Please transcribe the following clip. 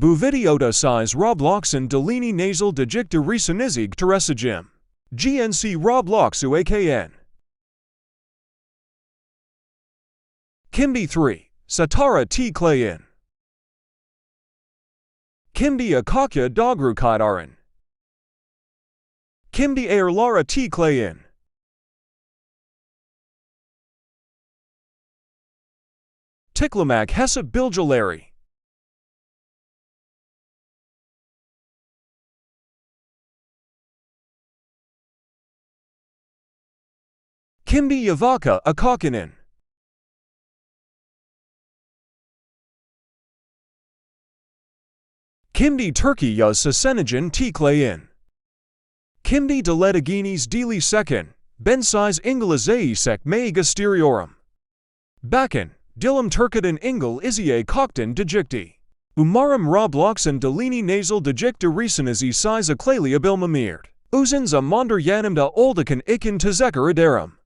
Bu videoda size Roblox'un Dilini Nasıl Değiştireceğim. GNC Roblox'u AKN. Şimdi 3. Satara tıklayın. Şimdi akakya dogrukaydarın. Şimdi ayarları tıklayın. Tıklamak hesap bilgileri. Şimdi yavaka akakinin. Şimdi Türkiye sesenecin tıklayın. Şimdi dilediğiniz dili seçin. Ben size İngilizceyi seçmeyi gösteriyorum. Bakın, dilim Türkçeden İngilizceye kalktın diyecekti. Umarım Roblox'un Dilini Nasıl Değiştireceğinizi size aklaylayabilmiştir. Uzun zamandır yanımda olduğun için teşekkür ederim.